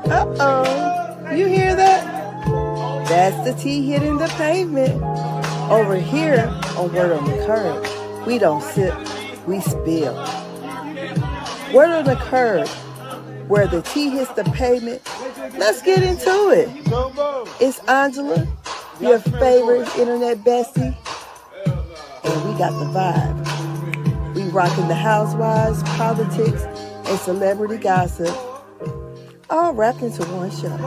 Uh-oh. You hear that? That's the tea hitting the pavement. Over here on Word on the Curb, we don't sip, we spill. Word on the Curb, where the tea hits the pavement. Let's get into it. It's Angela, your favorite internet bestie, and we got the vibe. We rocking the housewives, politics, and celebrity gossip, all wrapped into one show.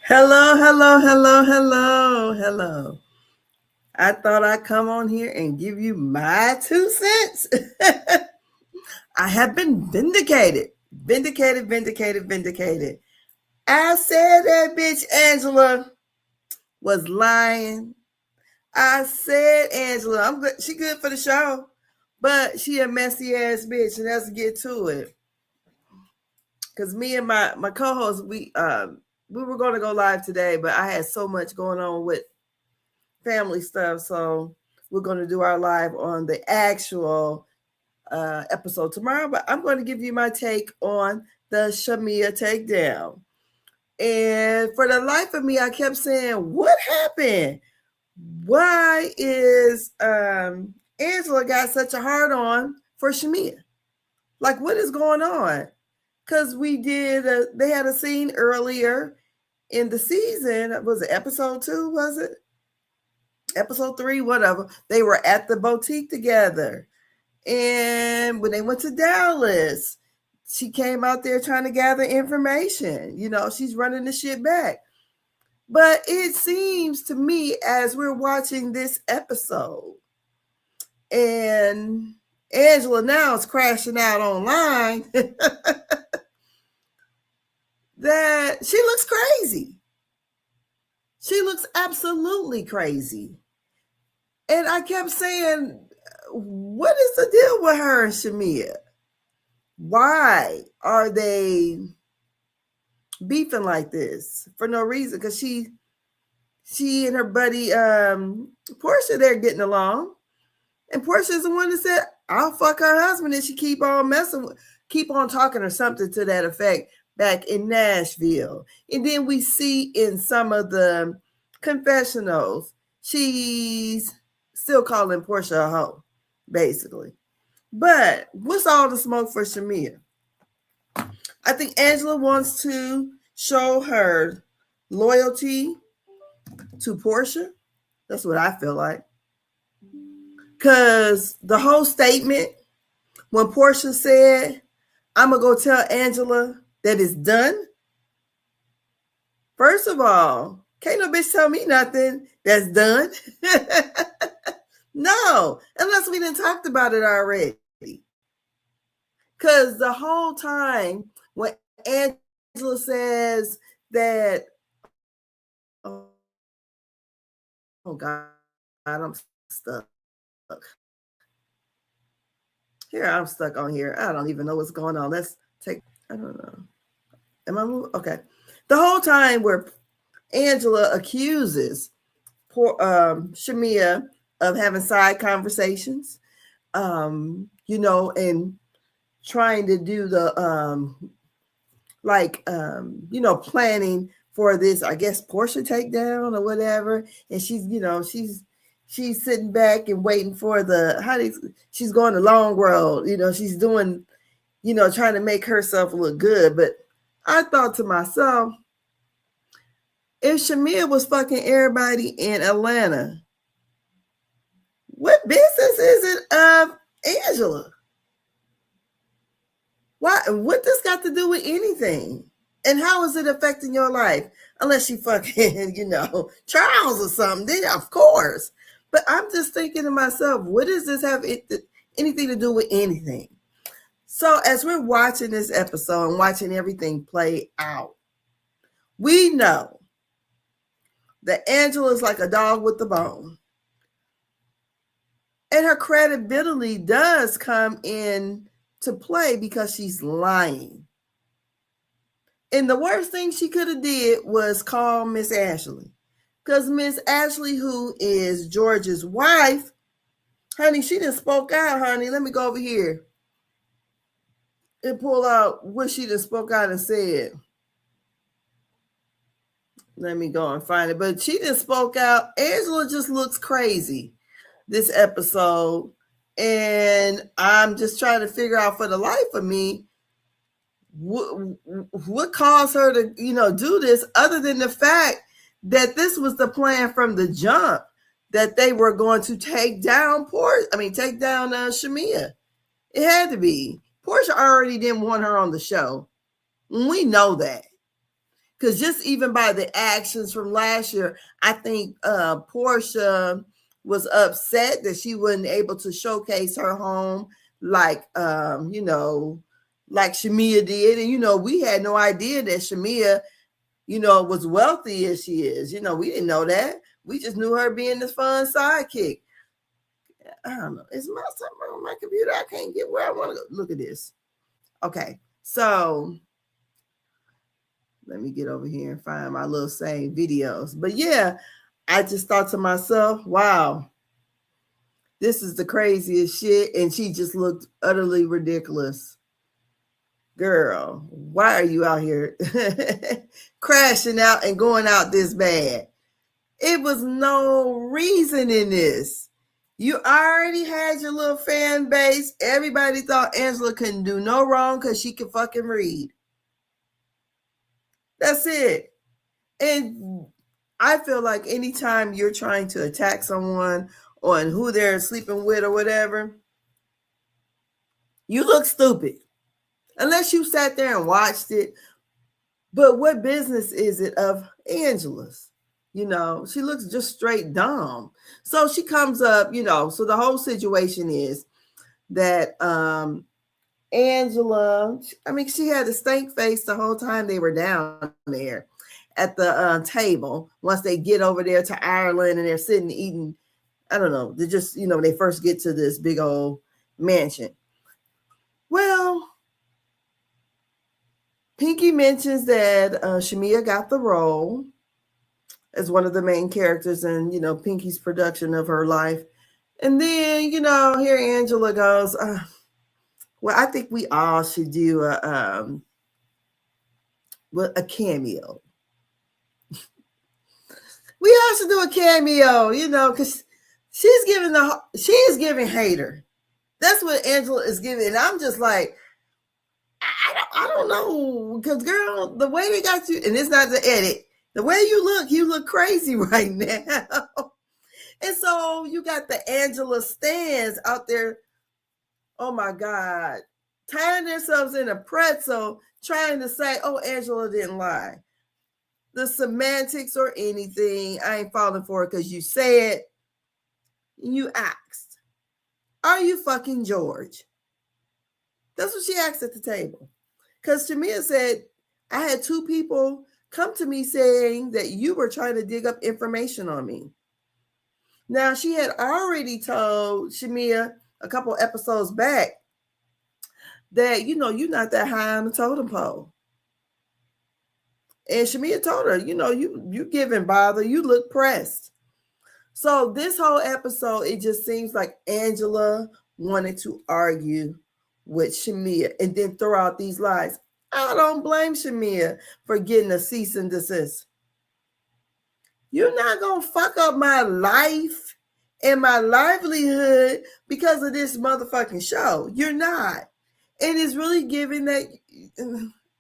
Hello, hello, hello, hello, hello. I thought I'd come on here and give you my 2 cents. I have been vindicated. Vindicated. I said that bitch Angela was lying. I said Angela, I'm good. She good for the show, but she a messy ass bitch, and let's get to it. Cause me and my co-host, we were going to go live today, but I had so much going on with family stuff, so we're going to do our live on the actual episode tomorrow. But I'm going to give you my take on the Shamea takedown. And for the life of me, I kept saying, what happened? Why is Angela got such a hard on for Shamea? Like, what is going on? Because they had a scene earlier in the season. Was it episode 2? Was it episode 3? Whatever. They were at the boutique together. And when they went to Dallas, she came out there trying to gather information. You know, she's running the shit back. But it seems to me, as we're watching this episode, and Angela now is crashing out online, that she looks crazy. She looks absolutely crazy. And I kept saying, what is the deal with her and Shamea? Why are they beefing like this for no reason? Because she and her buddy Porsha, they're getting along. And Porsha is the one that said, I'll fuck her husband if she keep on talking or something to that effect back in Nashville. And then we see in some of the confessionals, she's still calling Porsha a hoe, basically. But what's all the smoke for Shamea? I think Angela wants to show her loyalty to Porsha. That's what I feel like. Because the whole statement, when Porsha said, I'm going to go tell Angela that it's done. First of all, can't no bitch tell me nothing that's done. No, unless we done talked about it already. Because the whole time when Angela says that, oh God, I'm stuck. Here, I'm stuck on here. I don't even know what's going on. I don't know. Am I moving? Okay. The whole time where Angela accuses Shamea of having side conversations, and trying to do the planning for this, I guess, Porsha takedown or whatever. And she's sitting back and waiting for she's going the long road. She's doing, trying to make herself look good. But I thought to myself, if Shamea was fucking everybody in Atlanta, what business is it of Angela? Why? What this got to do with anything? And how is it affecting your life? Unless you fucking, trials or something, then of course. But I'm just thinking to myself, what does this have anything to do with anything? So as we're watching this episode and watching everything play out, we know that Angela is like a dog with the bone. And her credibility does come in to play because she's lying. And the worst thing she could have did was call Miss Ashley. Because Miss Ashley, who is George's wife, honey, she done spoke out, honey. Let me go over here and pull out what she done spoke out and said. Let me go and find it. But she done spoke out. Angela just looks crazy this episode. And I'm just trying to figure out for the life of me what caused her to, do this, other than the fact that this was the plan from the jump, that they were going to take down Shamea. It had to be. Porsha already didn't want her on the show. We know that. Because just even by the actions from last year, I think Porsha was upset that she wasn't able to showcase her home like Shamea did. And, we had no idea that Shamea, was wealthy as she is. We didn't know that. We just knew her being this fun sidekick. I don't know. Is my something on my computer? I can't get where I want to go. Look at this. Okay. So let me get over here and find my little same videos. But yeah, I just thought to myself, wow, this is the craziest shit. And she just looked utterly ridiculous. Girl, why are you out here crashing out and going out this bad? It was no reason in this. You already had your little fan base. Everybody thought Angela couldn't do no wrong because she could fucking read. That's it. And I feel like anytime you're trying to attack someone on who they're sleeping with or whatever, you look stupid. Unless you sat there and watched it. But what business is it of Angela's? She looks just straight dumb. So she comes up, so the whole situation is that Angela, she had a stank face the whole time they were down there at the table. Once they get over there to Ireland and they're sitting eating, I don't know, they just, they first get to this big old mansion. Well, Pinky mentions that Shamea got the role as one of the main characters in, Pinky's production of her life. And then, here Angela goes, well, I think we all should do a cameo. We all should do a cameo, because she is giving hater. That's what Angela is giving. And I'm just like, I don't know, because girl, the way they got you, and it's not the edit, the way you look crazy right now. And so you got the Angela stands out there, oh my God, tying themselves in a pretzel, trying to say, oh, Angela didn't lie. The semantics or anything, I ain't falling for it, because you said, you asked, are you fucking George? That's what she asked at the table. Because Shamea said, I had 2 people come to me saying that you were trying to dig up information on me. Now, she had already told Shamea a couple episodes back that, you're not that high on the totem pole. And Shamea told her, you giving bother, you look pressed. So this whole episode, it just seems like Angela wanted to argue with Shamea and then throw out these lies. I don't blame Shamea for getting a cease and desist. You're not going to fuck up my life and my livelihood because of this motherfucking show. You're not. And it's really giving that,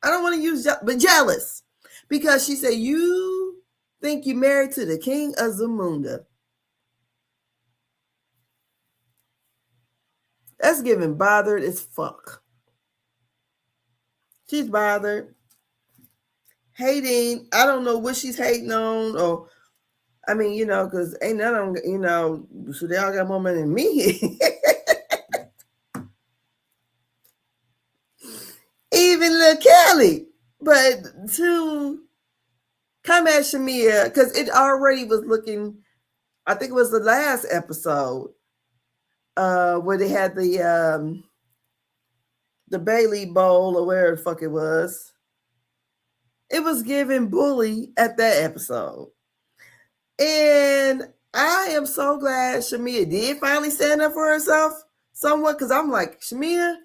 I don't want to use, but jealous. Because she said, you think you're married to the king of Zamunda. That's giving bothered as fuck. She's bothered. Hating. I don't know what she's hating on. Or, because ain't none of them, so they all got more money than me. Even Lil Kelly. But to come at Shamea, because it already was looking, I think it was the last episode, where they had the Bailey Bowl or where the fuck it was. It was giving bully at that episode. And I am so glad Shamea did finally stand up for herself somewhat, because I'm like, Shamea,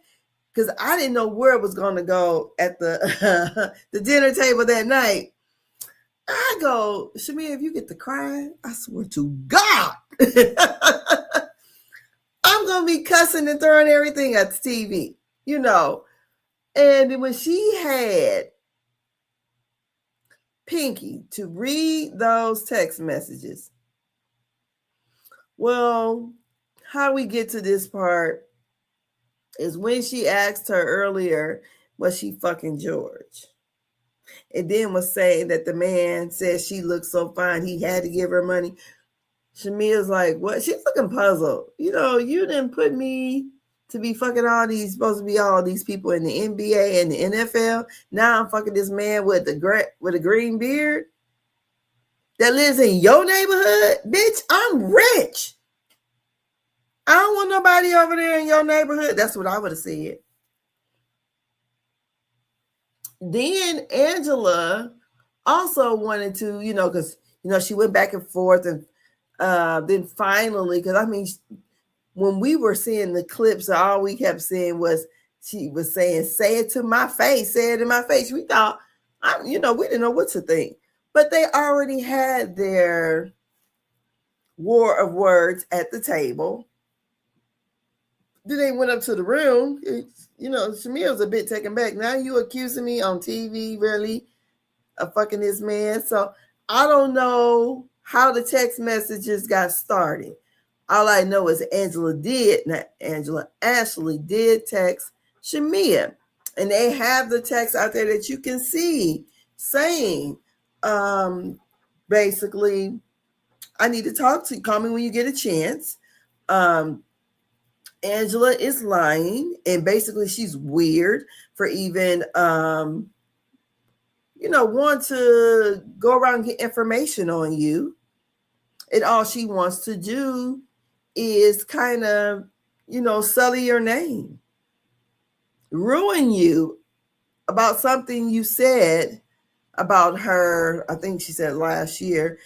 because I didn't know where it was going to go at the the dinner table that night. I go, Shamea, if you get to crying, I swear to God, I'm going to be cussing and throwing everything at the TV, you know. And when she had Pinky to read those text messages, well, how we get to this part is when she asked her earlier, was she fucking George? And then was saying that the man said she looked so fine, he had to give her money. Shamea's like, what? She's looking puzzled. You know, you didn't put me to be fucking supposed to be all these people in the NBA and the NFL. Now I'm fucking this man with a green beard that lives in your neighborhood. Bitch, I'm rich. I don't want nobody over there in your neighborhood. That's what I would have said. Then Angela also wanted to, you know, because, you know, she went back and forth. And then finally, because I mean, when we were seeing the clips, all we kept saying was, she was saying, say it to my face, say it in my face. We thought, you know, we didn't know what to think. But they already had their war of words at the table. Then they went up to the room. You know, Shamea was a bit taken back. Now you accusing me on TV, really, of fucking this man. So I don't know how the text messages got started. All I know is Ashley did text Shamea. And they have the text out there that you can see saying, basically, I need to talk to you. Call me when you get a chance. Angela is lying, and basically she's weird for even, you know, want to go around and get information on you. And all she wants to do is kind of, you know, sully your name, ruin you about something you said about her. I think she said last year.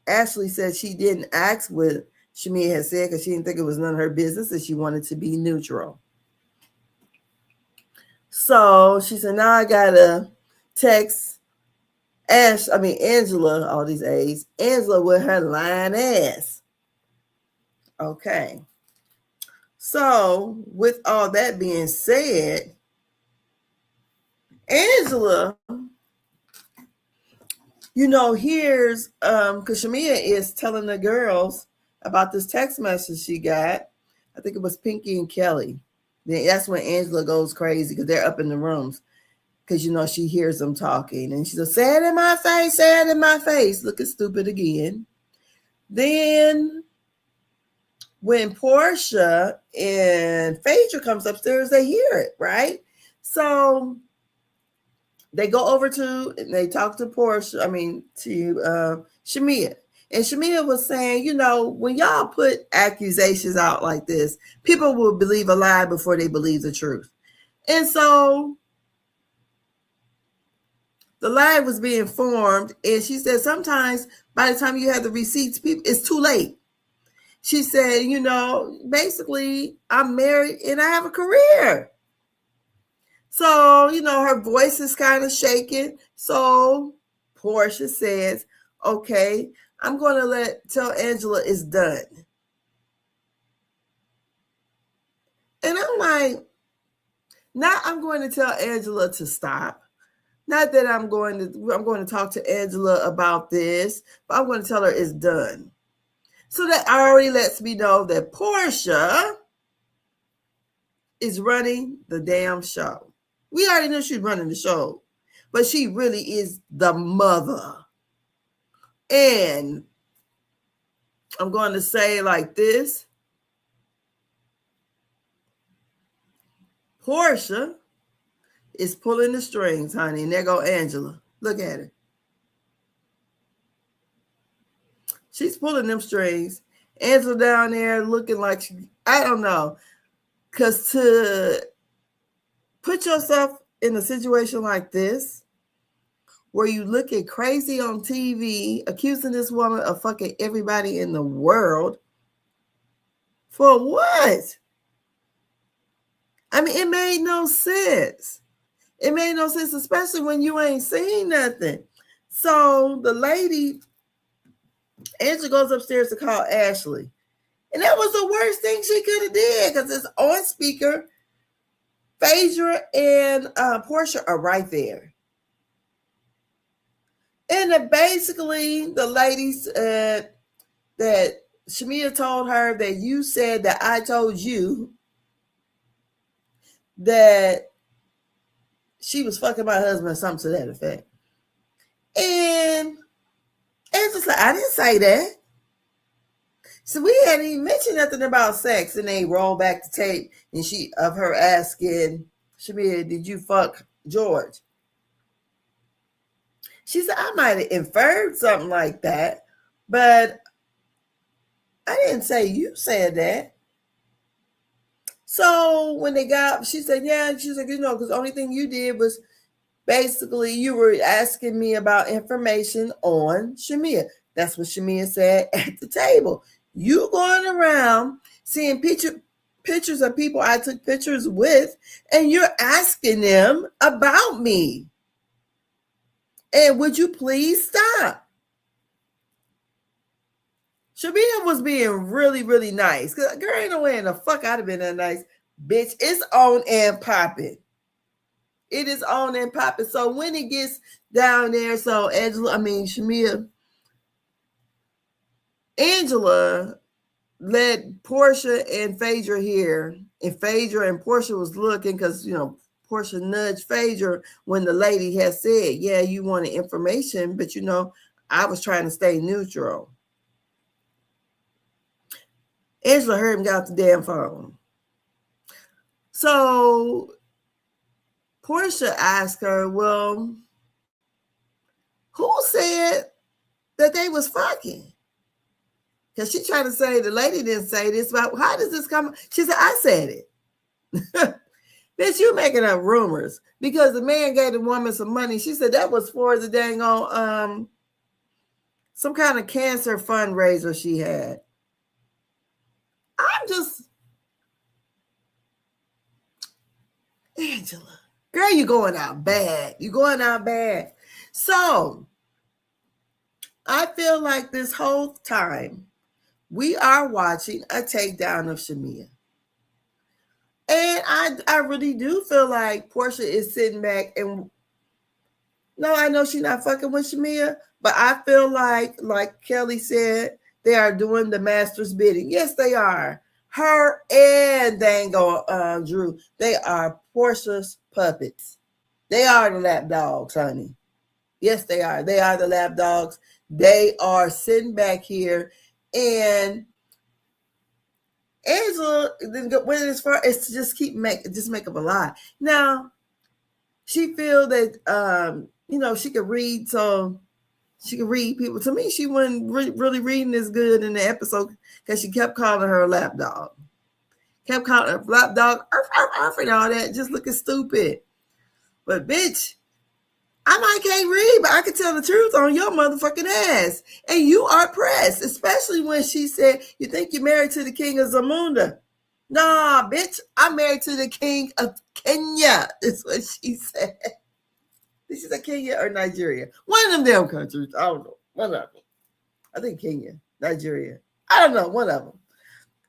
Ashley said she didn't ask what Shamea had said because she didn't think it was none of her business and she wanted to be neutral. So she said, now I gotta text Angela, all these A's, Angela with her lying ass. Okay. So with all that being said, Angela, you know, here's because Shamea is telling the girls about this text message she got. I think it was Pinky and Kelly. Then that's when Angela goes crazy because they're up in the rooms. Because, you know, she hears them talking. And she says, say it in my face, say it in my face. Looking stupid again. Then when Porsha and Phaedra comes upstairs, they hear it, right? So they go over and they talk to Shamea. And Shamea was saying, you know, when y'all put accusations out like this, people will believe a lie before they believe the truth. And so the lie was being formed. And she said, sometimes by the time you have the receipts, it's too late. She said, you know, basically, I'm married and I have a career. So, you know, her voice is kind of shaking. So Porsha says, okay, I'm going to tell Angela it's done. And I'm like, now I'm going to tell Angela to stop. Not that I'm going to talk to Angela about this, but I'm going to tell her it's done. So that already lets me know that Porsha is running the damn show. We already knew she's running the show, but she really is the mother. And I'm going to say like this. Porsha is pulling the strings, honey. And there go Angela. Look at her. She's pulling them strings. Angela down there looking like I don't know. Because to put yourself in a situation like this, where you looking crazy on TV, accusing this woman of fucking everybody in the world. For what? I mean, it made no sense. It made no sense, especially when you ain't seen nothing. So the lady, Angela goes upstairs to call Ashley. And that was the worst thing she could have did because it's on speaker. Phaedra and Porsha are right there. And then basically the lady said that Shamea told her that you said that I told you that she was fucking my husband or something to that effect. And Angela's like, I didn't say that. So we hadn't even mentioned nothing about sex. And they roll back the tape and of her asking Shamea, did you fuck George? She said, I might have inferred something like that, but I didn't say you said that. So when they got, she said, yeah, she's like, because the only thing you did was basically you were asking me about information on Shamea. That's what Shamea said at the table. You going around seeing pictures of people I took pictures with, and you're asking them about me. And would you please stop? Shamea was being really, really nice. Because girl, ain't no way in the fuck I'd have been that nice. Bitch, it's on and popping. It is on and popping. So when it gets down there, so Angela let Porsha and Phaedra hear. And Phaedra and Porsha was looking because, Porsha nudged Phaedra when the lady had said, yeah, you wanted information, but I was trying to stay neutral. Angela heard him get off the damn phone. So Porsha asked her, well, who said that they was fucking? Because she tried to say the lady didn't say this, but how does this come? She said, I said it. Bitch, you making up rumors because the man gave the woman some money. She said that was for the dang on some kind of cancer fundraiser she had. I'm just Angela. Girl, you're going out bad. You're going out bad. So I feel like this whole time we are watching a takedown of Shamea. And I really do feel like Porsha is sitting back and no, I know she's not fucking with Shamea, but I feel like Kelly said, they are doing the master's bidding. Yes, they are. Her and Dango Drew, they are Porsha's puppets. They are the lap dogs, honey. Yes, they are. They are the lap dogs. They are sitting back here and Angela went as far as to just make up a lie. Now, she feel that she could read, so she could read people. To me, she wasn't really reading as good in the episode because she kept calling her a lap dog. Kept calling her lap dog, and all that, just looking stupid. But bitch, I might can't read, but I can tell the truth on your motherfucking ass. And you are pressed, especially when she said, you think you're married to the king of Zamunda. Nah, bitch, I'm married to the king of Kenya, is what she said. This is a Kenya or Nigeria. One of them damn countries. I don't know. One of them. I think Kenya, Nigeria. I don't know. One of them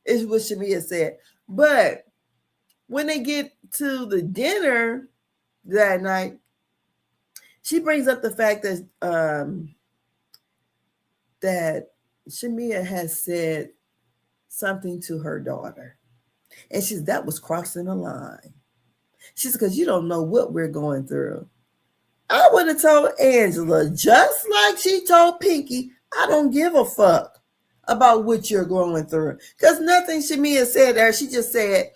is what Shamea said. But when they get to the dinner that night, she brings up the fact that that Shamea has said something to her daughter. And she said, that was crossing the line. She said, because you don't know what we're going through. I would have told Angela, just like she told Pinky, I don't give a fuck about what you're going through. Because nothing Shamea said to her. She just said,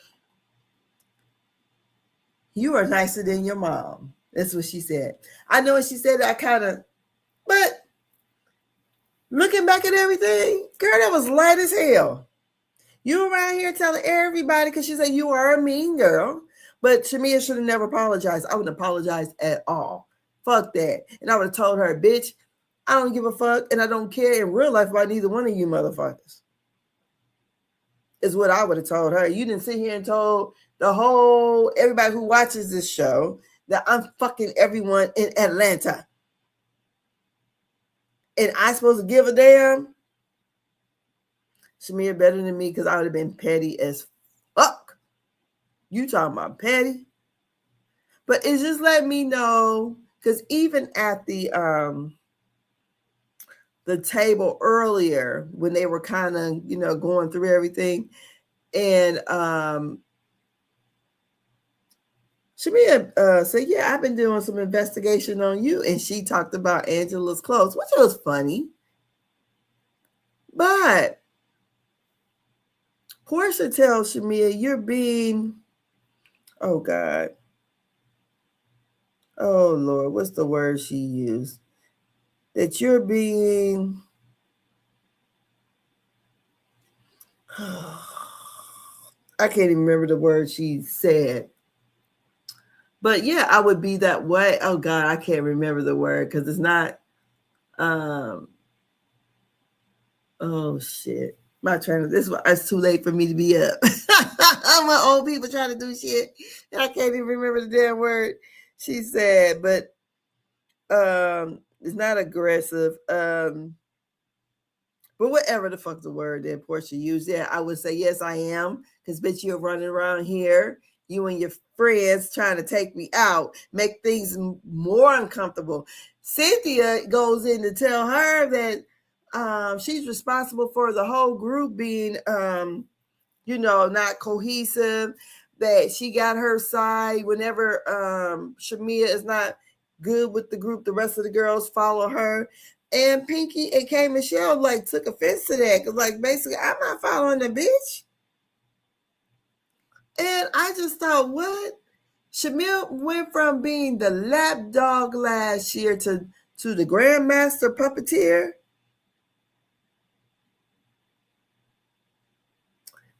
you are nicer than your mom. That's what she said. I know when she said that, but looking back at everything, girl, that was light as hell. You around here telling everybody because she said you are a mean girl. But Shamea should have never apologized. I wouldn't apologize at all. Fuck that. And I would have told her, bitch, I don't give a fuck and I don't care in real life about neither one of you motherfuckers. Is what I would have told her. You didn't sit here and told everybody who watches this show that I'm fucking everyone in Atlanta. And I supposed to give a damn? Shamea better than me because I would have been petty as fuck. You talking about petty? But it just let me know, because even at the table earlier when they were kind of, going through everything, and Shamea said, yeah, I've been doing some investigation on you, and she talked about Angela's clothes, which was funny. But Porsha tells Shamea, you're being, oh God, oh Lord, what's the word she used? That you're being, I can't even remember the word she said. But yeah, I would be that way. Oh God, I can't remember the word because it's not, oh shit. It's too late for me to be up. I'm my old people trying to do shit. And I can't even remember the damn word she said, but it's not aggressive. But whatever the fuck the word that Porsha used, yeah, I would say, yes, I am. Because bitch, you're running around here, you and your friends trying to take me out, make things more uncomfortable. Cynthia goes in to tell her that she's responsible for the whole group being, not cohesive, that she got her side whenever Shamea is not good with the group, the rest of the girls follow her. And Pinky and K Michelle took offense to that because basically I'm not following the bitch. And I just thought, what? Shamea went from being the lapdog last year to the grandmaster puppeteer.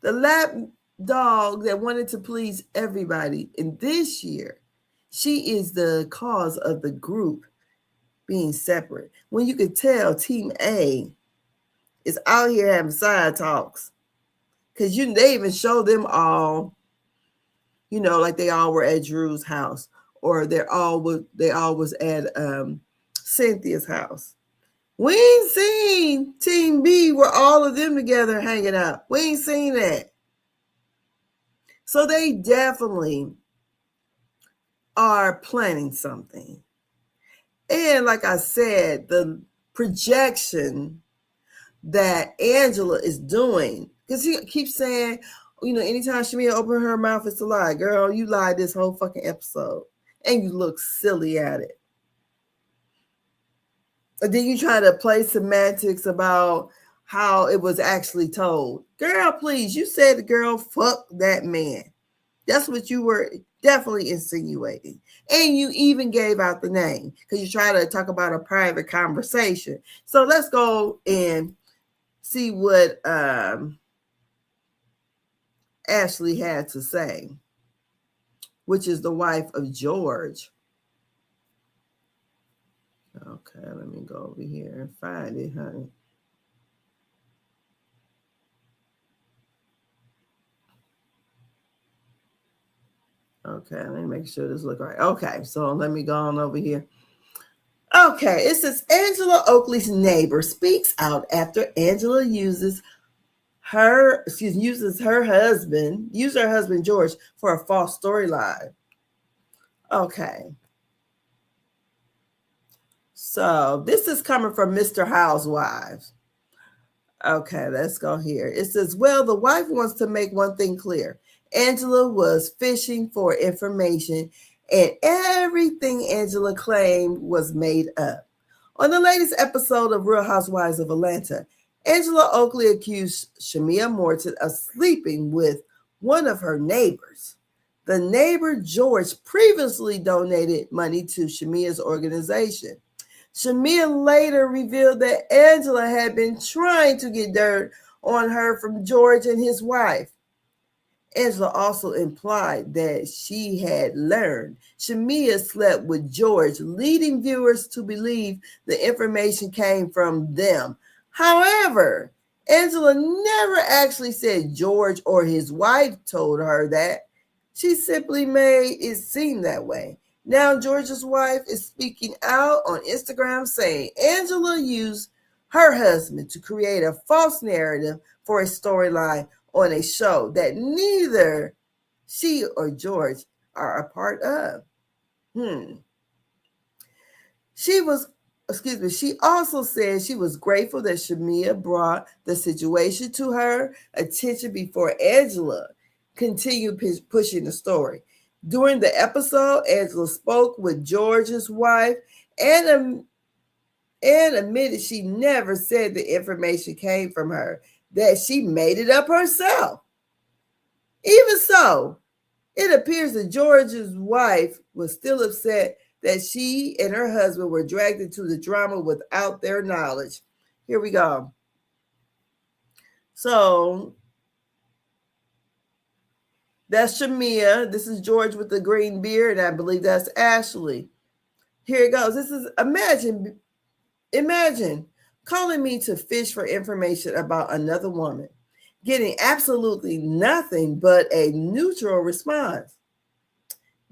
The lapdog that wanted to please everybody. And this year, she is the cause of the group being separate. When you could tell Team A is out here having side talks. Because they even show them all, like they all were at Drew's house. Or they all was at Cynthia's house. We ain't seen Team B where all of them together hanging out. We ain't seen that. So they definitely are planning something. And like I said, the projection that Angela is doing, because he keeps saying, anytime Shamea open her mouth, it's a lie. Girl, you lied this whole fucking episode. And you look silly at it. And then you try to play semantics about how it was actually told. Girl, please, you said the girl fuck that man. That's what you were definitely insinuating. And you even gave out the name because you try to talk about a private conversation. So let's go and see what Ashley had to say, which is the wife of George. Okay, let me go over here and find it, honey. Okay, let me make sure this look right. Okay, so let me go on over here. Okay, it says Angela Oakley's neighbor speaks out after Angela uses her husband George for a false storyline. Okay. So this is coming from Mr. Housewives. Okay, let's go here. It says, well, the wife wants to make one thing clear. Angela was fishing for information, and everything Angela claimed was made up. On the latest episode of Real Housewives of Atlanta, Angela Oakley accused Shamea Morton of sleeping with one of her neighbors. The neighbor, George, previously donated money to Shamea's organization. Shamea later revealed that Angela had been trying to get dirt on her from George and his wife. Angela also implied that she had learned Shamea slept with George, leading viewers to believe the information came from them. However, Angela never actually said George or his wife told her that. She simply made it seem that way. Now George's wife is speaking out on Instagram saying Angela used her husband to create a false narrative for a storyline on a show that neither she or George are a part of. She also said she was grateful that Shamea brought the situation to her attention before Angela continued pushing the story. During the episode, Angela spoke with George's wife and admitted she never said the information came from her, that she made it up herself. Even so, it appears that George's wife was still upset that she and her husband were dragged into the drama without their knowledge. Here we go. So that's Shamea. This is George with the green beard, and I believe that's Ashley. Here it goes. This is Imagine calling me to fish for information about another woman, getting absolutely nothing but a neutral response.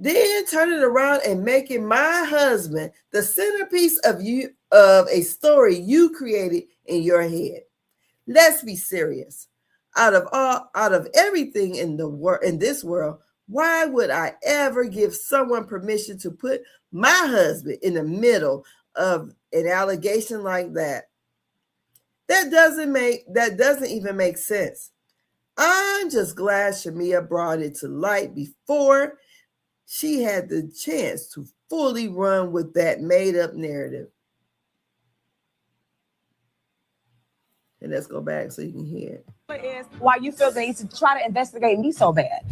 Then turn it around and making my husband the centerpiece of a story you created in your head. Let's be serious. Out of everything in this world, why would I ever give someone permission to put my husband in the middle of an allegation like that? That doesn't even make sense. I'm just glad Shamea brought it to light before she had the chance to fully run with that made-up narrative. And let's go back so you can hear it. Is why you feel the need to try to investigate me so bad.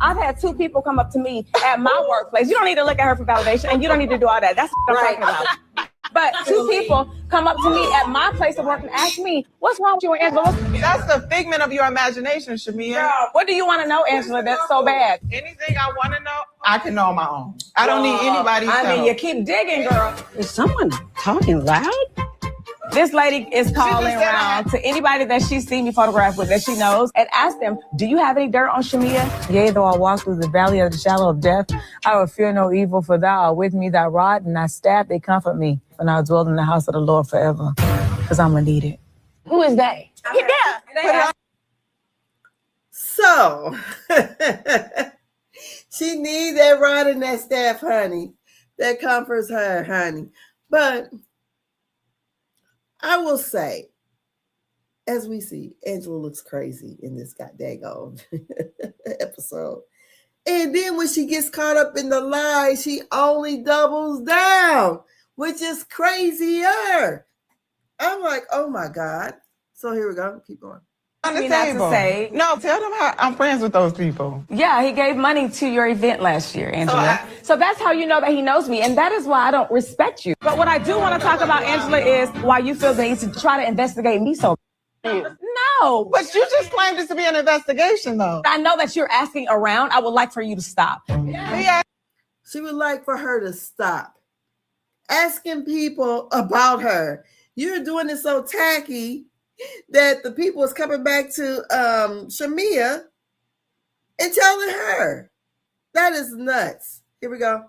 I've had 2 people come up to me at my workplace. You don't need to look at her for validation, and you don't need to do all that. That's what I'm talking about. But 2 people come up to me at my place of work and ask me, what's wrong with you and Angela? That's the figment of your imagination, Shamea. Girl, what do you want to know, Angela? That's so bad. Anything I want to know, I can know on my own. I don't need anybody's help. I mean, you keep digging, girl. Is someone talking loud? This lady is calling around to anybody that she's seen me photograph with that she knows and ask them, do you have any dirt on Shamea? Yea, though I walk through the valley of the shadow of death, I will fear no evil, for thou art with me, thy rod and thy staff, they comfort me. And I'll dwell in the house of the Lord forever, because I'm going to need it. Who is they? Yeah. So, she needs that rod and that staff, honey. That comforts her, honey. But I will say, as we see, Angela looks crazy in this goddamn episode. And then when she gets caught up in the lie, she only doubles down, which is crazier. I'm like, oh my God. So here we go. Keep going. On the Not table. to say, No, tell them how I'm friends with those people. yeah, he gave money to your event last year, Angela. So that's how you know that he knows me. And that is why I don't respect you. But what I do want to talk about, Angela, is why you feel the need to try to investigate me so bad. No. But you just claimed this to be an investigation, though. I know that you're asking around. I would like for you to stop. Yeah. She would like for her to stop asking people about her. You're doing it so tacky that the people is coming back to Shamea and telling her. That is nuts. Here we go.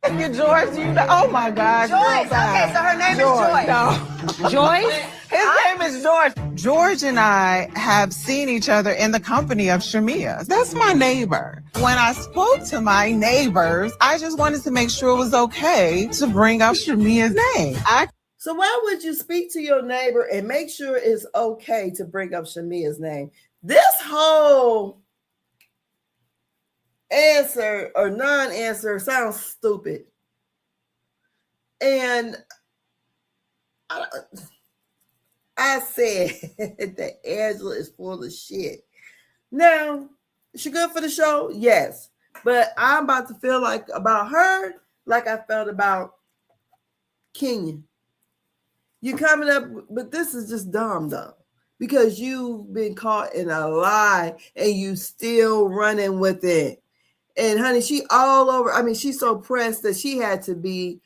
You, George, oh my God. Joyce. Okay, so her name is Joyce. No. Joyce? His name is George. George and I have seen each other in the company of Shamea. That's my neighbor. When I spoke to my neighbors, I just wanted to make sure it was okay to bring up Shamea's name. So why would you speak to your neighbor and make sure it's okay to bring up Shamea's name? This whole answer or non-answer sounds stupid. And I said that Angela is full of shit. Now, is she good for the show? Yes. But I'm about to feel like about her like I felt about Kenya. You coming up, but this is just dumb though. because you've been caught in a lie and you still running with it. And honey, she all over. I mean, she's so pressed that she had to be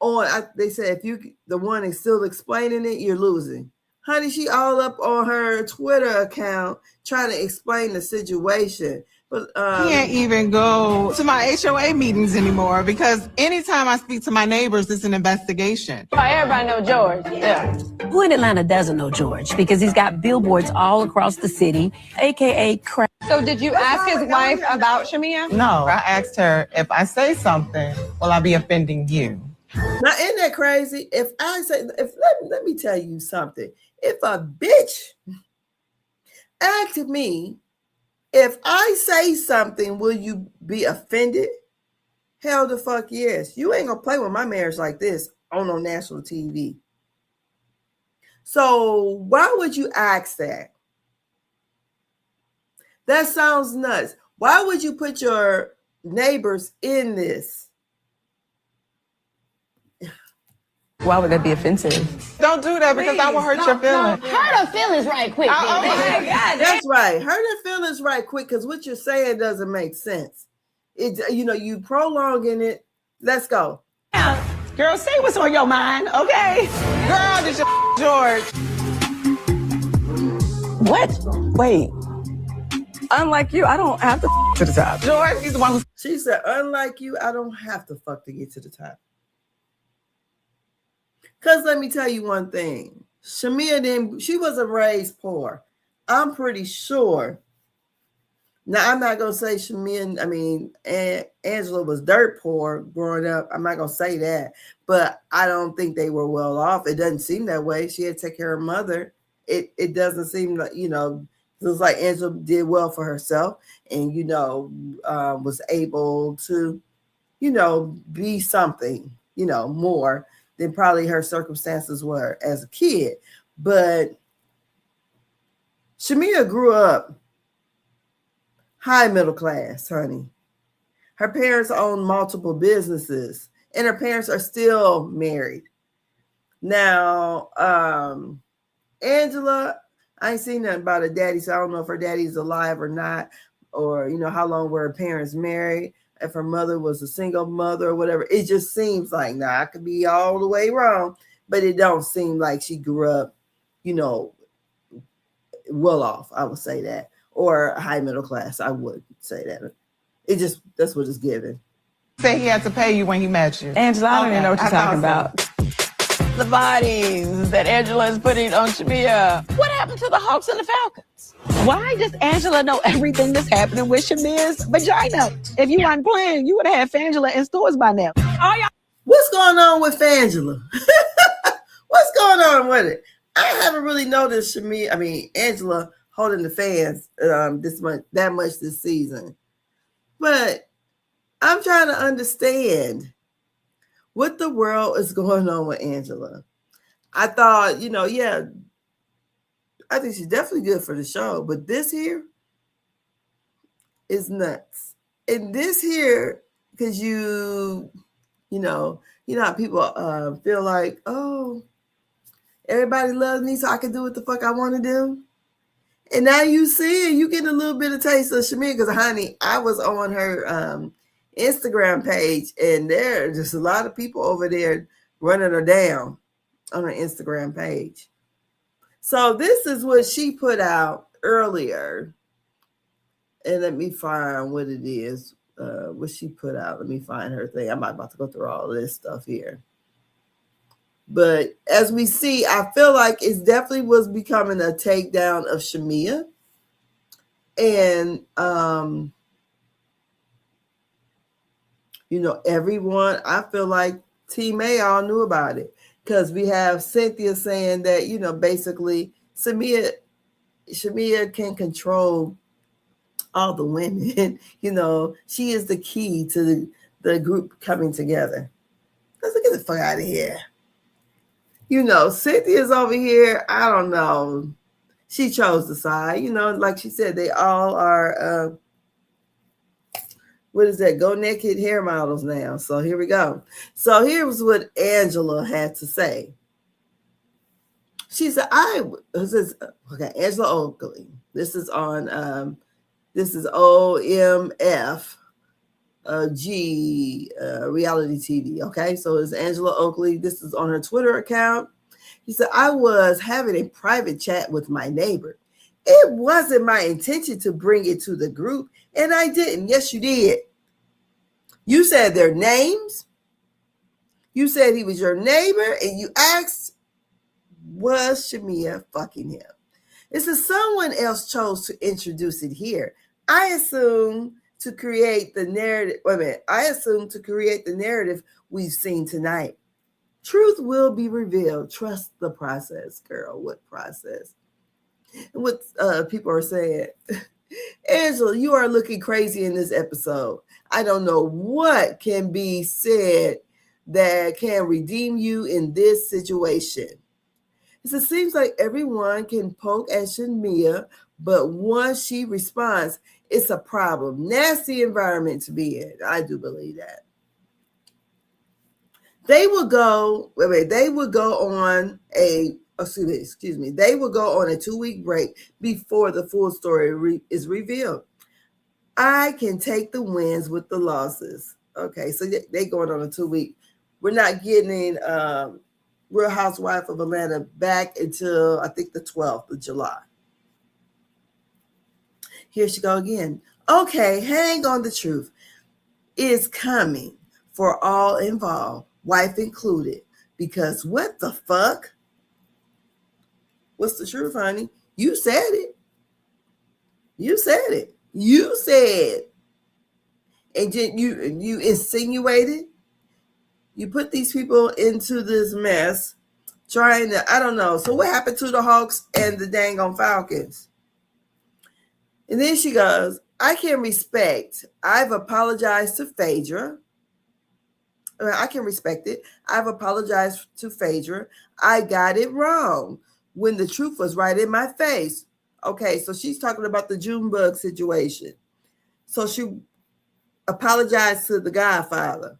on. They said if you the one is still explaining it, you're losing. Honey, she all up on her Twitter account trying to explain the situation. But can't even go to my HOA meetings anymore because anytime I speak to my neighbors, it's an investigation. Everybody know George. Yeah. Who in Atlanta doesn't know George? Because he's got billboards all across the city, a.k.a. crack. So did you ask his wife about Shamea? No, I asked her, if I say something, will I be offending you? Now, isn't that crazy? Let me tell you something. If a bitch asked me, if I say something, will you be offended? Hell the fuck yes. You ain't gonna play with my marriage like this on no national TV. So why would you ask that? That sounds nuts. Why would you put your neighbors in this? Why would that be offensive? Don't do that because I will hurt your feelings. Hurt her feelings right quick. Oh my God. That's right. Hurt her feelings right quick because what you're saying doesn't make sense. You prolonging it. Let's go. Girl, say what's on your mind, okay? Girl, did you George? What? Wait. Unlike you, I don't have to the top. George, he's the one who... She said, unlike you, I don't have to fuck to get to the top. Because let me tell you one thing. Shamea she wasn't raised poor. I'm pretty sure. Now, I'm not going to say Angela was dirt poor growing up. I'm not going to say that. But I don't think they were well off. It doesn't seem that way. She had to take care of her mother. It doesn't seem like, it looks like Angela did well for herself and, was able to, be something, more than probably her circumstances were as a kid. But Shamea grew up high middle class, honey. Her parents own multiple businesses, and her parents are still married. Now, Angela, I ain't seen nothing about her daddy, so I don't know if her daddy's alive or not, or, how long were her parents married, if her mother was a single mother or whatever. It just seems like, I could be all the way wrong, but it don't seem like she grew up, well off, I would say that. Or high middle class, I would say that. That's what it's given. Say he had to pay you when he met you. Angela, I don't even know what you're talking about. The bodies that Angela is putting on Shamea. What happened to the Hawks and the Falcons? Why does Angela know everything that's happening with Shamea's vagina? If you weren't playing, you would have had Fangela in stores by now. What's going on with Fangela? What's going on with it? I haven't really noticed Angela holding the fans that much this season. But I'm trying to understand what the world is going on with Angela. I thought, I think she's definitely good for the show, but this here is nuts. And this here, because you know how people feel like, oh, everybody loves me, so I can do what the fuck I want to do. And now you getting a little bit of taste of Shamea, because honey, I was on her Instagram page, and there are just a lot of people over there running her down on her Instagram page. So this is what she put out earlier. And let me find what it is, what she put out. Let me find her thing. I'm not about to go through all this stuff here. But as we see, I feel like it definitely was becoming a takedown of Shamea. And, everyone, I feel like Team A all knew about it. Because we have Cynthia saying that, basically, Shamea can control all the women. She is the key to the group coming together. Let's get the fuck out of here. Cynthia's over here. I don't know. She chose the side. Like she said, they all are, what is that? Go naked hair models now. So here we go. So here's what Angela had to say. She said, okay, Angela Oakley. This is on, this is OMF G reality TV. Okay, so it's Angela Oakley. This is on her Twitter account. He said, I was having a private chat with my neighbor. It wasn't my intention to bring it to the group, and I didn't. Yes, you did. You said their names. You said he was your neighbor, and you asked, was Shamea fucking him? It says someone else chose to introduce it here. I assume to create the narrative. Wait a minute. I assume to create the narrative we've seen tonight. Truth will be revealed. Trust the process, girl. What process? And what people are saying. Angela, you are looking crazy in this episode. I don't know what can be said that can redeem you in this situation. It seems like everyone can poke at Shamea, but once she responds, it's a problem. Nasty environment to be in. I do believe that. They will go on a 2-week break before the full story is revealed. I can take the wins with the losses. Okay, so they going on a 2-week. We're not getting Real Housewives of Atlanta back until I think the 12th of July. Here she go again. Okay, hang on, the truth is coming for all involved, wife included, because what the fuck? What's the truth, honey? You said it. You said it. You said, and you insinuated. You put these people into this mess, trying to, I don't know. So what happened to the Hawks and the dang on Falcons? And then she goes, I can respect. I've apologized to Phaedra. I can respect it. I've apologized to Phaedra. I got it wrong when the truth was right in my face. Okay, so she's talking about the Junebug situation. So she apologized to the Godfather.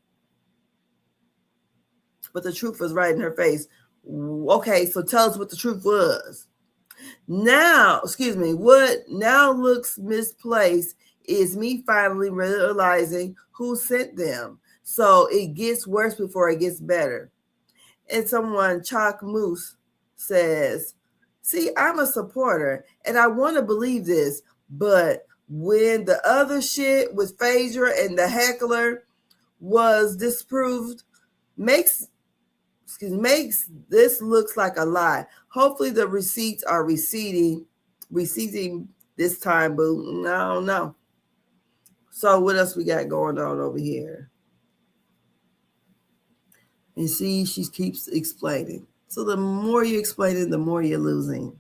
But the truth was right in her face. Okay, so tell us what the truth was. What now looks misplaced is me finally realizing who sent them. So it gets worse before it gets better. And someone, Chalk Moose, says, see, I'm a supporter and I want to believe this, but when the other shit with Phaedra and the heckler was disproved, makes this looks like a lie. Hopefully the receipts are receding this time, boo. I don't know. So what else we got going on over here? And see, she keeps explaining. So the more you explain it, the more you're losing.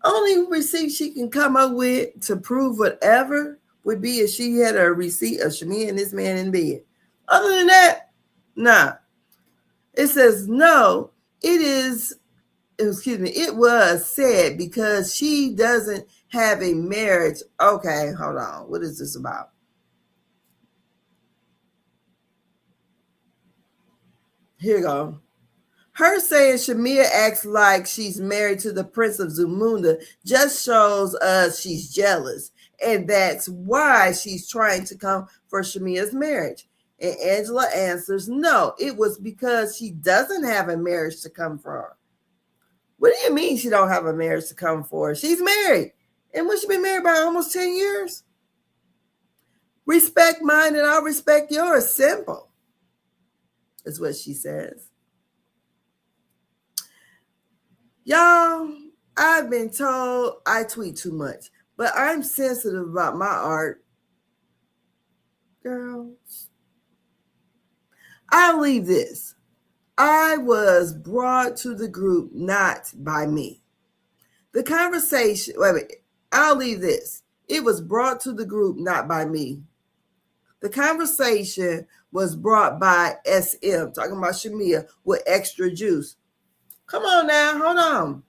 Only receipt she can come up with to prove whatever would be if she had a receipt of Shamea and this man in bed. Other than that, nah. It says, no, it was said because she doesn't have a marriage. Okay, hold on. What is this about? Here you go. Her saying Shamea acts like she's married to the Prince of Zamunda just shows us she's jealous. And that's why she's trying to come for Shamea's marriage. And Angela answers, no, it was because she doesn't have a marriage to come for. What do you mean she don't have a marriage to come for? She's married. And when she been married by almost 10 years? Respect mine and I'll respect yours. Simple. Is what she says. Y'all, I've been told I tweet too much, but I'm sensitive about my art. Girls, I'll leave this. I was brought to the group not by me. The conversation, I'll leave this. It was brought to the group not by me. The conversation was brought by SM, talking about Shamea with extra juice. Come on now, hold on.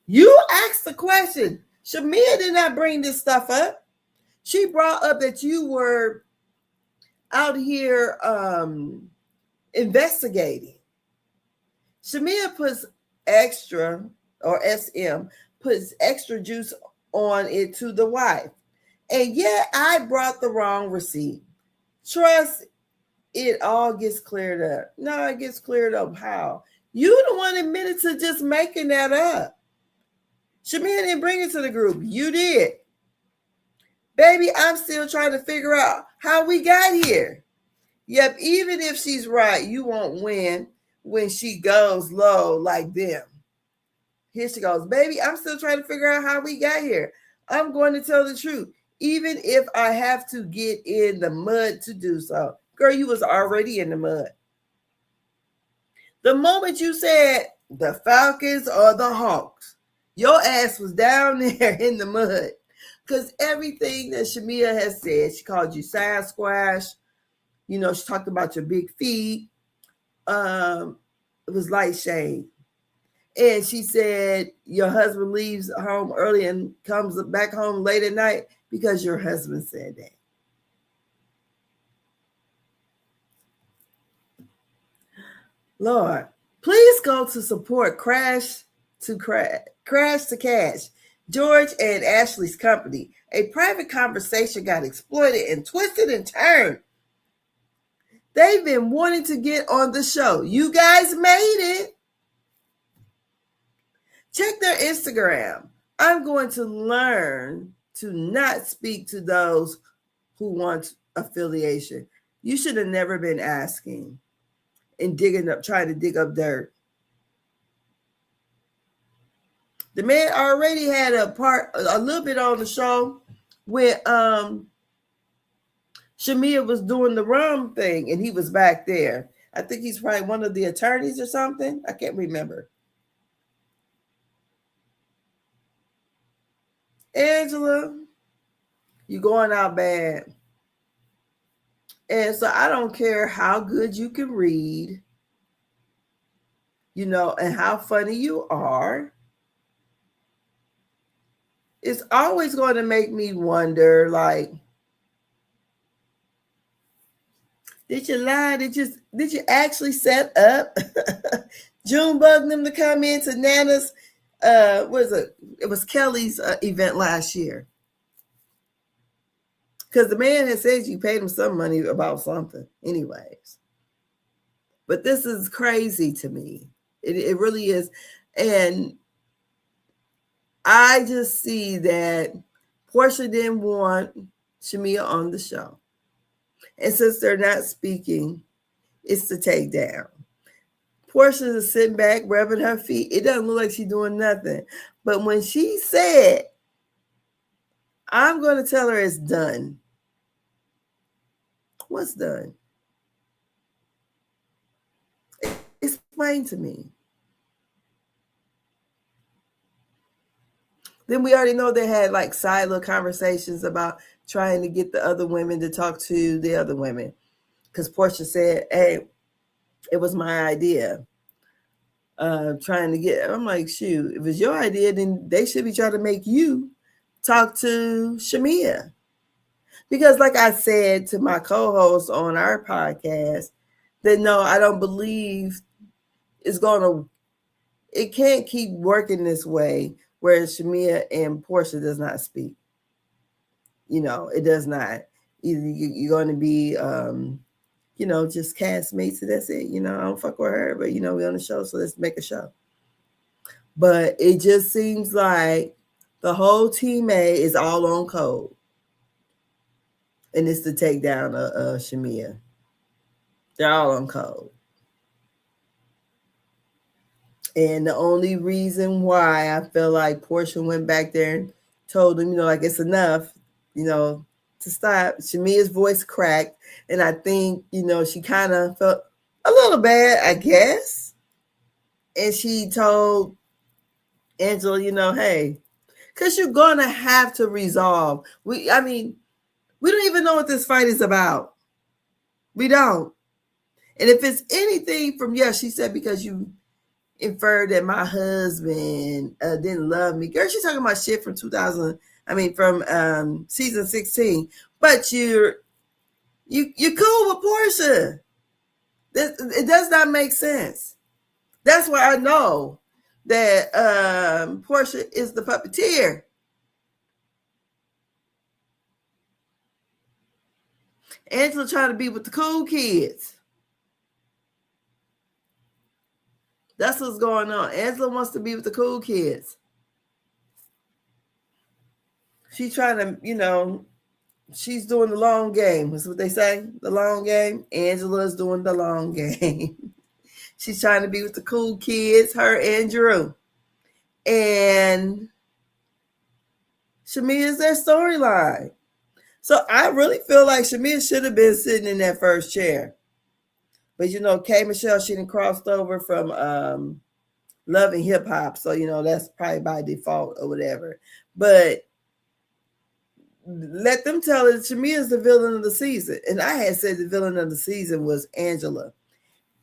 You asked the question. Shamea did not bring this stuff up. She brought up that you were out here investigating. Shamea puts extra, or SM, puts extra juice on it to the wife. And yet I brought the wrong receipt. Trust it all gets cleared up. No, it gets cleared up. How? You the one admitted to just making that up. Shamea didn't bring it to the group. You did. Baby, I'm still trying to figure out how we got here. Yep, even if she's right, you won't win when she goes low like them. Here she goes. Baby, I'm still trying to figure out how we got here. I'm going to tell the truth, even if I have to get in the mud to do so. Girl, you was already in the mud. The moment you said the Falcons or the Hawks, your ass was down there in the mud. Because everything that Shamea has said, she called you Sasquatch. You know, she talked about your big feet. It was light shade. And she said your husband leaves home early and comes back home late at night because your husband said that. Lord, please go to support Crash to Cash, George and Ashley's company. A private conversation got exploited and twisted and turned. They've been wanting to get on the show. You guys made it. Check their Instagram. I'm going to learn to not speak to those who want affiliation. You should have never been asking and trying to dig up dirt. The man already had a little bit on the show when Shamea was doing the rum thing and he was back there. I think he's probably one of the attorneys or something. I can't remember. Angela, you're going out bad. And so I don't care how good you can read, you know, and how funny you are. It's always going to make me wonder, like, did you lie? Did you actually set up Junebug them to come into Nana's? It was Kelly's event last year. Because the man had said you paid him some money about something. Anyways. But this is crazy to me. It really is. And I just see that Porsha didn't want Shamea on the show. And since they're not speaking, it's the takedown. Porsha is sitting back, rubbing her feet. It doesn't look like she's doing nothing. But when she said, I'm going to tell her it's done. What's done? Explain to me. Then we already know they had like side little conversations about trying to get the other women to talk to the other women. Because Porsha said, hey, it was my idea. Trying to get, I'm like, shoot, if it's your idea, then they should be trying to make you talk to Shamea. Because like I said to my co-host on our podcast, that no, I don't believe it can't keep working this way where Shamea and Porsha does not speak. You know, it does not. Either you're going to be, you know, just castmates and that's it. You know, I don't fuck with her, but, you know, we're on the show, so let's make a show. But it just seems like the whole team A is all on code. And it's the takedown of Shamea. They're all on code. And the only reason why I feel like Porsha went back there and told them, you know, like it's enough, you know, to stop. Shamea's voice cracked. And I think, you know, she kind of felt a little bad, I guess. And she told Angela, you know, hey, because you're going to have to resolve. We don't even know what this fight is about. We don't. And if it's anything from, she said, because you inferred that my husband didn't love me. Girl, she's talking about shit from from season 16. But you're cool with Porsha. It does not make sense. That's why I know that Porsha is the puppeteer. Angela trying to be with the cool kids. That's what's going on. Angela wants to be with the cool kids. She's trying to, she's doing the long game. That's what they say, the long game. Angela's doing the long game. She's trying to be with the cool kids, her and Drew. And Shamea is their storyline. So I really feel like Shamea should have been sitting in that first chair. But, K. Michelle, she done crossed over from Love and Hip Hop. So, that's probably by default or whatever. But let them tell it. Shamea is the villain of the season. And I had said the villain of the season was Angela.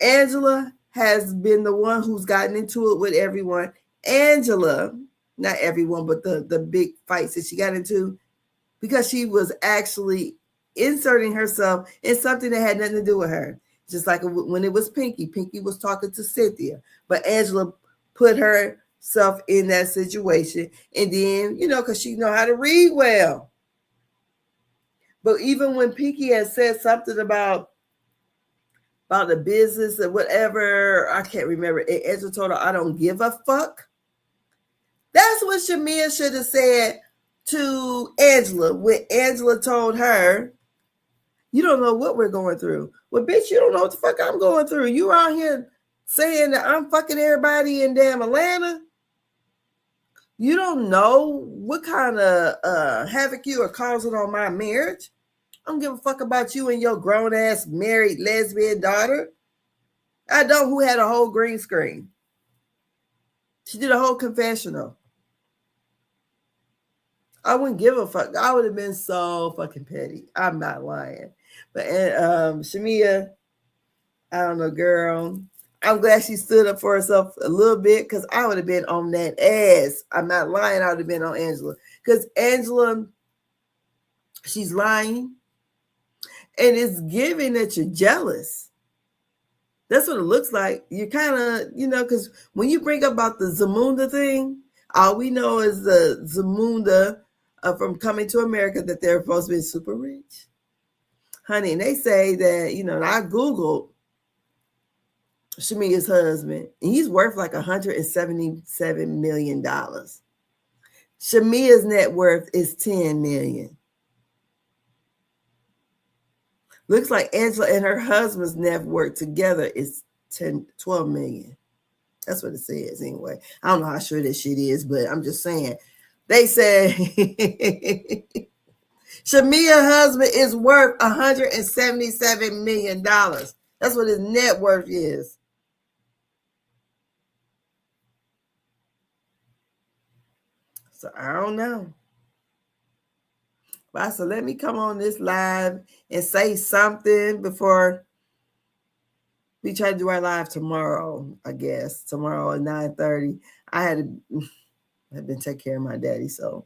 Angela has been the one who's gotten into it with everyone. Angela, not everyone, but the big fights that she got into, because she was actually inserting herself in something that had nothing to do with her. Just like when it was Pinky. Pinky was talking to Cynthia, but Angela put herself in that situation. And then, because she know how to read well. But even when Pinky had said something about the business or whatever, I can't remember. And Angela told her, I don't give a fuck. That's what Shamea should have said to Angela when Angela told her, you don't know what we're going through. Well, bitch, you don't know what the fuck I'm going through. You out here saying that I'm fucking everybody in damn Atlanta. You don't know what kind of havoc you are causing on my marriage. I don't give a fuck about you and your grown-ass married lesbian daughter. I know who had a whole green screen. She did a whole confessional. I wouldn't give a fuck. I would have been so fucking petty. I'm not lying. But Shamea, I don't know, girl. I'm glad she stood up for herself a little bit, because I would have been on that ass. I'm not lying. I would have been on Angela. Because Angela, she's lying. And it's giving that you're jealous. That's what it looks like. You're kind of, because when you bring up about the Zamunda thing, all we know is the Zamunda from Coming to America, that they're supposed to be super rich. Honey, and they say that, and I Googled Shamea's husband, and he's worth like $177 million. Shamea's net worth is $10 million. Looks like Angela and her husband's net worth together is $12 million. That's what it says anyway. I don't know how sure this shit is, but I'm just saying. They said Shamea's husband is worth $177 million. That's what his net worth is. So I don't know. But I said, let me come on this live and say something before we try to do our live tomorrow, I guess. Tomorrow at 9:30. I've been taking care of my daddy, so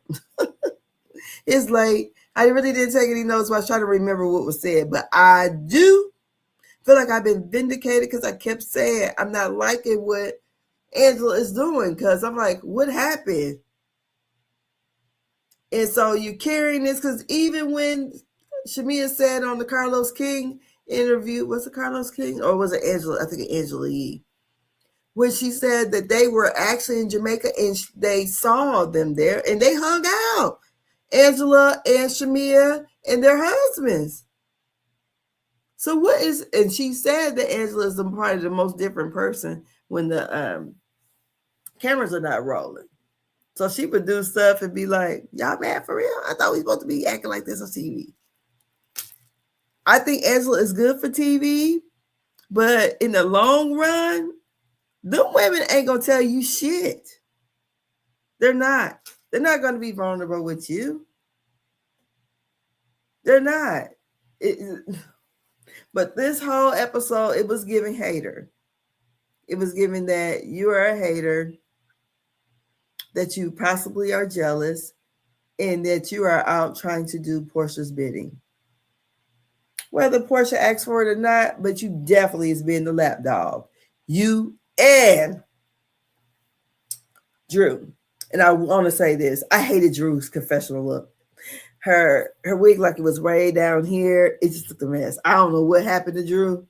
it's late. I really didn't take any notes, but I was trying to remember what was said. But I do feel like I've been vindicated, because I kept saying I'm not liking what Angela is doing, because I'm like, what happened? And so you're carrying this, because even when Shamea said on the Carlos King interview, was it Carlos King or was it Angela? I think Angela Yee. When she said that they were actually in Jamaica and they saw them there and they hung out. Angela and Shamea and their husbands. So and she said that Angela is probably the most different person when the cameras are not rolling. So she would do stuff and be like, y'all mad for real? I thought we were supposed to be acting like this on TV. I think Angela is good for TV, but in the long run, them women ain't going to tell you shit. They're not. They're not going to be vulnerable with you. They're not. But this whole episode, it was giving hater. It was giving that you are a hater, that you possibly are jealous, and that you are out trying to do Porsha's bidding. Whether Porsha asks for it or not, but you definitely is being the lapdog. You and Drew. And I want to say this. I hated Drew's confessional look. Her wig, like it was way down here. It just looked a mess. I don't know what happened to Drew,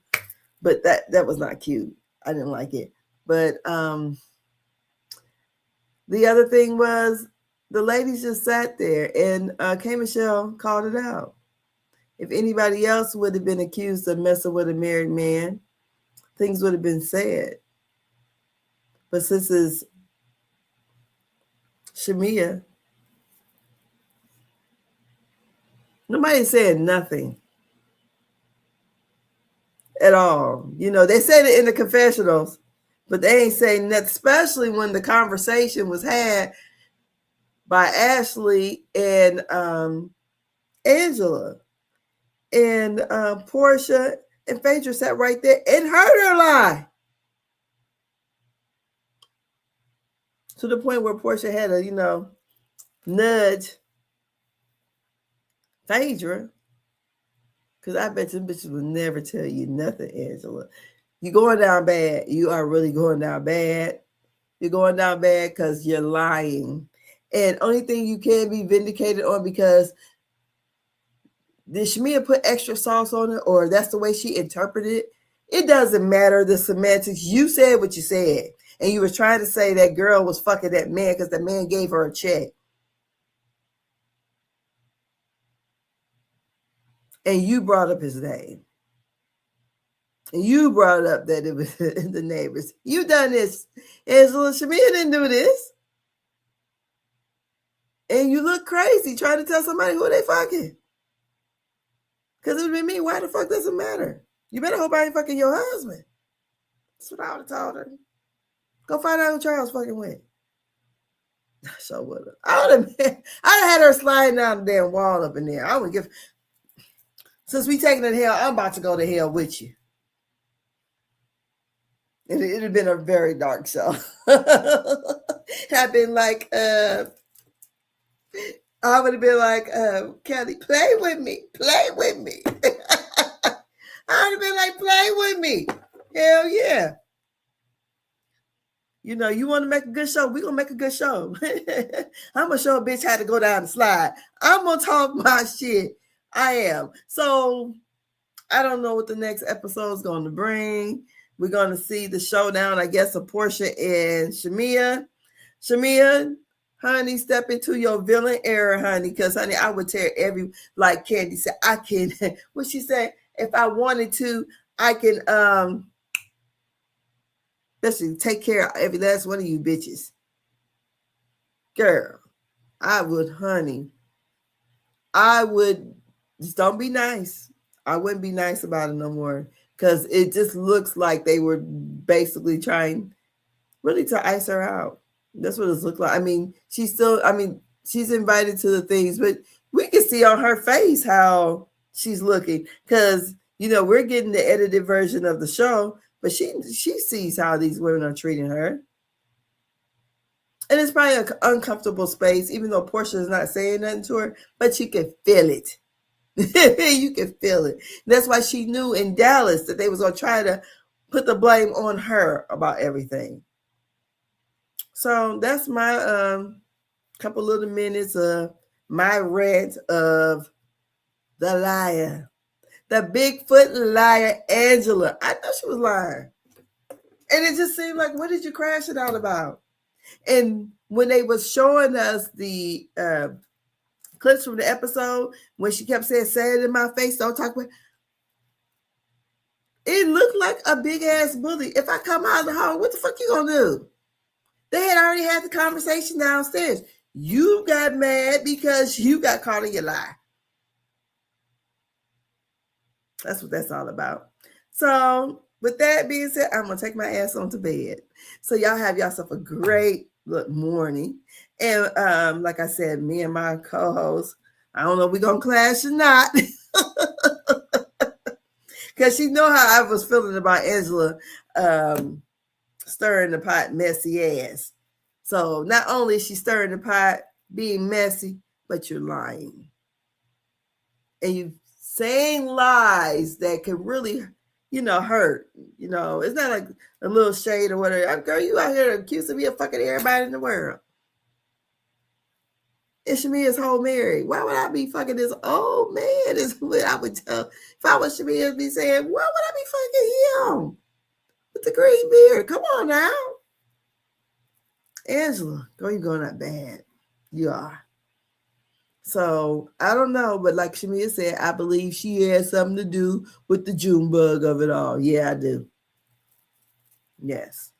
but that was not cute. I didn't like it. But the other thing was the ladies just sat there, and K. Michelle called it out. If anybody else would have been accused of messing with a married man, things would have been said. But since it's Shamea, nobody said nothing at all. You know, they said it in the confessionals, but they ain't saying nothing, especially when the conversation was had by Ashley and Angela. And Porsha and Phaedra sat right there and heard her lie. To the point where Porsha had to, nudge Phaedra. Because I bet them bitches will never tell you nothing, Angela. You're going down bad. You are really going down bad. You're going down bad because you're lying. And only thing you can be vindicated on, because did Shamea put extra sauce on it, or that's the way she interpreted it? It doesn't matter the semantics. You said what you said. And you were trying to say that girl was fucking that man because the man gave her a check. And you brought up his name. And you brought up that it was the neighbors. You done this. Angela, Shamea didn't do this. And you look crazy trying to tell somebody who they fucking. Because it would be me. Why the fuck does it matter? You better hope I ain't fucking your husband. That's what I would have told her. Go find out who Charles fucking with. So would have. I'd have had her sliding down the damn wall up in there. I would give. Since we taking it to hell, I'm about to go to hell with you. It'd have been a very dark show. I've been like, I would have been like, Kelly, play with me. Play with me. I would have been like, play with me. Hell yeah. You want to make a good show? We're going to make a good show. I'm going to show a bitch how to go down the slide. I'm going to talk my shit. I am. So I don't know what the next episode is going to bring. We're going to see the showdown, I guess, of Porsha and Shamea. Shamea, honey, step into your villain era, honey, because, honey, I would tear like Candy said, I can, what she said, if I wanted to, I can, especially take care of every last one of you bitches. Girl, I would, honey, I would, just don't be nice. I wouldn't be nice about it no more, because it just looks like they were basically trying really to ice her out. That's what it looked like. I mean, she's invited to the things, but we can see on her face how she's looking, because, we're getting the edited version of the show, but she sees how these women are treating her. And it's probably an uncomfortable space, even though Porsha is not saying nothing to her, but you can feel it. You can feel it. That's why she knew in Dallas that they was going to try to put the blame on her about everything. So that's my couple little minutes of my rant of the liar. The Bigfoot liar, Angela. I know she was lying. And it just seemed like, what did you crash it out about? And when they was showing us the clips from the episode, when she kept saying, say it in my face, don't talk about it, looked like a big ass bully. If I come out of the hall, what the fuck you gonna do? They had already had the conversation downstairs. You got mad because you got caught in your lie. That's what that's all about. So with that being said, I'm going to take my ass on to bed. So y'all have yourself a great morning. And like I said, me and my co-host, I don't know if we're going to clash or not. Because she know how I was feeling about Angela stirring the pot messy ass. So not only is she stirring the pot being messy, but you're lying. And you saying lies that could really hurt. It's not like a little shade or whatever. Girl, you out here accusing me of fucking everybody in the world. And Shamea's whole married. Why would I be fucking this old man? Is what I would tell. If I was Shamea, I'd be saying, why would I be fucking him? With the green beard. Come on now. Angela, girl, you going that bad. You are. So, I don't know. But like Shamea said, I believe she has something to do with the June bug of it all. Yeah, I do. Yes.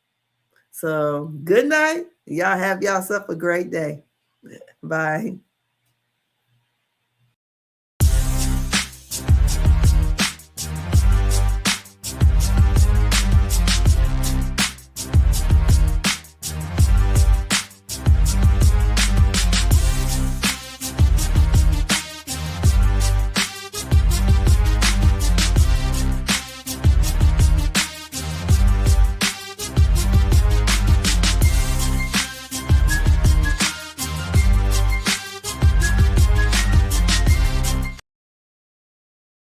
So, good night. Y'all have yourself a great day. Bye.